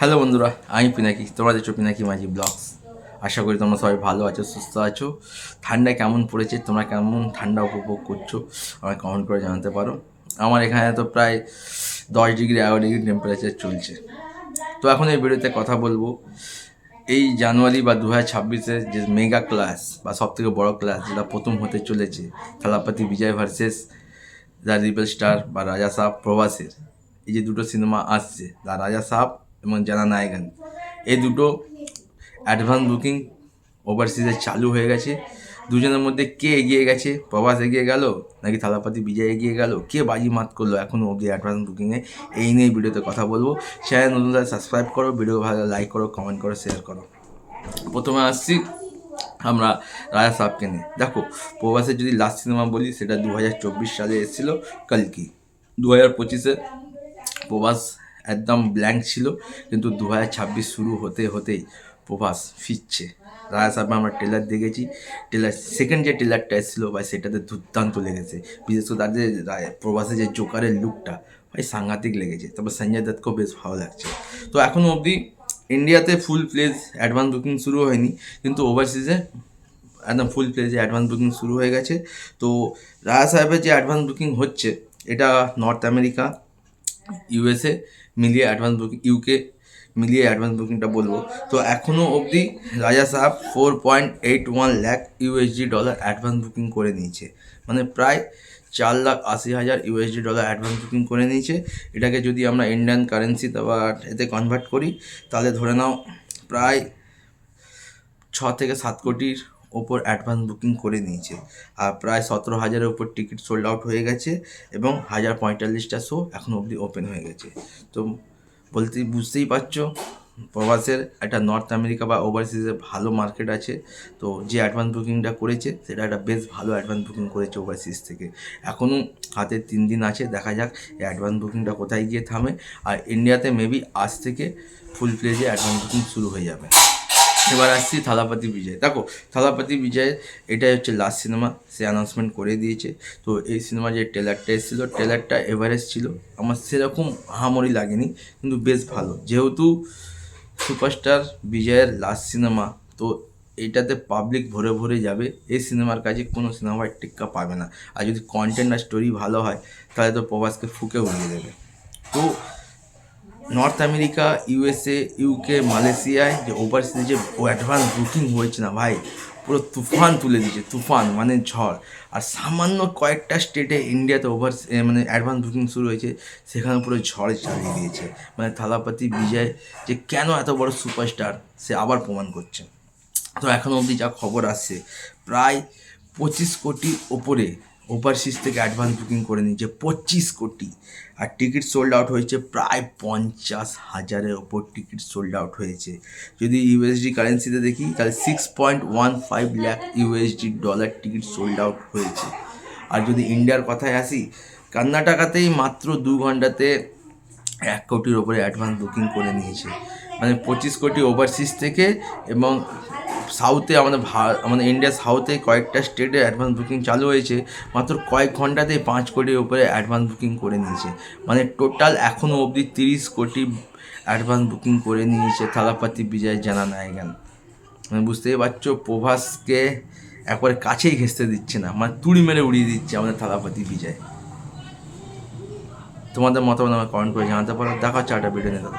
Hello বন্ধুরা, আমি পিনাকি, তোমরা দেখছো পিনাকি মাঝি ব্লগস। আশা করি তোমরা সবাই ভালো আছো, সুস্থ আছো। ঠান্ডা কেমন পড়েছে, তোমরা কেমন ঠান্ডা উপভোগ করছো আমায় কমেন্ট করে জানাতে পারো। আমার এখানে তো প্রায় 10 ডিগ্রি 11 ডিগ্রি টেম্পারেচার চলছে। তো এখন এই ভিডিওতে কথা বলবো এই জানুয়ারি বা 2026-এর যে মেগা ক্লাস বা সবথেকে বড় ক্লাস যেটা প্রথম হতে চলেছে, থালাপতি বিজয় ভার্সেস দ্য রিবেল স্টার বা রাজা সাহেব প্রবাসের। এই যে দুটো সিনেমা আসছে, দ্য রাজা সাহেব এবং জানা নায়গান, এই দুটো অ্যাডভান্স বুকিং ওভারসিজে চালু হয়ে গেছে। দুজনের মধ্যে কে এগিয়ে গেছে? প্রভাস এগিয়ে গেল নাকি থালাপতি বিজয় এগিয়ে গেল? কে বাজি মাত করলো এখনও অবধি অ্যাডভান্স বুকিংয়ে? এই নিয়ে ভিডিওতে কথা বলবো। চ্যানেল নতুন সাবস্ক্রাইব করো, ভিডিও ভালো লাইক করো, কমেন্ট করো, শেয়ার করো। প্রথমে আসছি আমরা রাজা সাহেবকে নিয়ে। দেখো, প্রভাসের যদি লাস্ট সিনেমা বলি, সেটা 2024 সালে এসেছিল কল্কি। 2025-এ প্রভাস একদম ব্ল্যাঙ্ক ছিল, কিন্তু 2026 শুরু হতে হতেই প্রভাস ফিরছে। রাজা সাহেব আমরা ট্রেলার দেখেছি, সেকেন্ড যে ট্রেলারটা এসেছিলো ভাই, সেটাতে দুর্দান্ত লেগেছে। বিশেষ করে তার যে প্রভাসের যে জোকারের লুকটা ভাই সাংঘাতিক লেগেছে। তারপর সঞ্জয় দত্তকেও বেশ ভালো লাগছে। তো এখনও অবধি ইন্ডিয়াতে ফুল প্লেজ অ্যাডভান্স বুকিং শুরু হয়নি, কিন্তু ওভারসিজে একদম ফুল প্লেজে অ্যাডভান্স বুকিং শুরু হয়ে গেছে। তো রাজা সাহেবের যে অ্যাডভান্স বুকিং হচ্ছে, এটা নর্থ আমেরিকা, ইউএসএ মিলিয়ে অ্যাডভান্স বুকিং, ইউকে মিলিয়ে অ্যাডভান্স বুকিংটা বলবো। তো এখনও অবধি রাজা সাহেব 4.81 lakh USD dollar advance booking করে নিয়েছে, মানে প্রায় 4,80,000 ইউএসডি ডলার অ্যাডভান্স বুকিং করে নিয়েছে। এটাকে যদি আমরা ইন্ডিয়ান কারেন্সি বা এতে কনভার্ট করি, তাহলে ধরে নাও প্রায় 6 থেকে 7 কোটির ওপর অ্যাডভান্স বুকিং করে নিয়েছে। আর প্রায় 17,000-এর ওপর টিকিট সোল্ড আউট হয়ে গেছে এবং 1,045টা শো এখন অবধি ওপেন হয়ে গেছে। তো বুঝতেই পারছো প্রবাসের একটা নর্থ আমেরিকা বা ওভারসিজে ভালো মার্কেট আছে। তো যে অ্যাডভান্স বুকিংটা করেছে, সেটা একটা বেশ ভালো অ্যাডভান্স বুকিং করেছে ওভারসিজ থেকে। এখনও হাতে 3 দিন আছে, দেখা যাক এই অ্যাডভান্স বুকিংটা কোথায় গিয়ে থামে। আর ইন্ডিয়াতে মেবি আজ থেকে ফুল প্লেজে অ্যাডভান্স বুকিং শুরু হয়ে যাবে। এবার আসছি থালাপতি বিজয়। দেখো, থালাপতি বিজয় এটাই হচ্ছে লাস্ট সিনেমা, সে অ্যানাউন্সমেন্ট করে দিয়েছে। তো এই সিনেমা যে ট্রেলারটা এসেছিলো, ট্রেলারটা এভারেজ ছিল, আমার সেরকম হামারি লাগেনি, কিন্তু বেশ ভালো। যেহেতু সুপারস্টার বিজয়ের লাস্ট সিনেমা, তো এইটাতে পাবলিক ভরে ভরে যাবে। এই সিনেমার কাছে কোনো সিনেমার টিক্কা পাবে না। আর যদি কন্টেন্ট আর স্টোরি ভালো হয়, তাহলে তো প্রভাসকে ফুকে উড়িয়ে দেবে। তো নর্থ আমেরিকা, ইউএসএ, ইউকে, মালয়েশিয়ায় যে ওভারসিজে যে অ্যাডভান্স বুকিং হয়েছে না ভাই, পুরো তুফান তুলে দিয়েছে, তুফান মানে ঝড়। আর সামান্য কয়েকটা স্টেটে ইন্ডিয়াতে মানে অ্যাডভান্স বুকিং শুরু হয়েছে, সেখানে পুরো ঝড় চালিয়ে দিয়েছে। মানে থালাপতি বিজয় যে কেন এত বড় সুপারস্টার, সে আবার প্রমাণ করছে। তো এখনও অবধি যা খবর আসছে, প্রায় 25 কোটির ওপরে ওভারসিজ থেকে অ্যাডভান্স বুকিং করে নিয়েছে, 25 কোটি। আর টিকিট সোল্ড আউট হয়েছে প্রায় 50,000-এর ওপর টিকিট সোল্ড আউট হয়েছে। যদি ইউএসডি কারেন্সিতে দেখি, তাহলে 6.15 lakh USD dollar ticket sold out হয়েছে। আর যদি ইন্ডিয়ার কথায় আসি, কর্ণাটকাতেই মাত্র 2 ঘন্টাতে 1 কোটির ওপরে অ্যাডভান্স বুকিং করে নিয়েছে। মানে 25 কোটি ওভারসিজ থেকে। এবং সাউথে আমাদের ইন্ডিয়া সাউথে কয়েকটা স্টেটে অ্যাডভান্স বুকিং চালু হয়েছে, মাত্র কয়েক ঘন্টাতেই 5 কোটির ওপরে অ্যাডভান্স বুকিং করে নিয়েছে। মানে টোটাল এখনও অবধি 30 কোটি অ্যাডভান্স বুকিং করে নিয়েছে থালাপতি বিজয় জানা নায়গান। মানে বুঝতেই পারছো, প্রভাসকে একবারে কাছেই ঘেঁষতে দিচ্ছে না, মানে তুড়ি মেরে উড়িয়ে দিচ্ছে আমাদের থালাপতি বিজয়। তোমাদের মতামত আমাকে কমেন্ট করে জানাতে পারো। দেখা হচ্ছে একটা ভিডিও নিয়ে।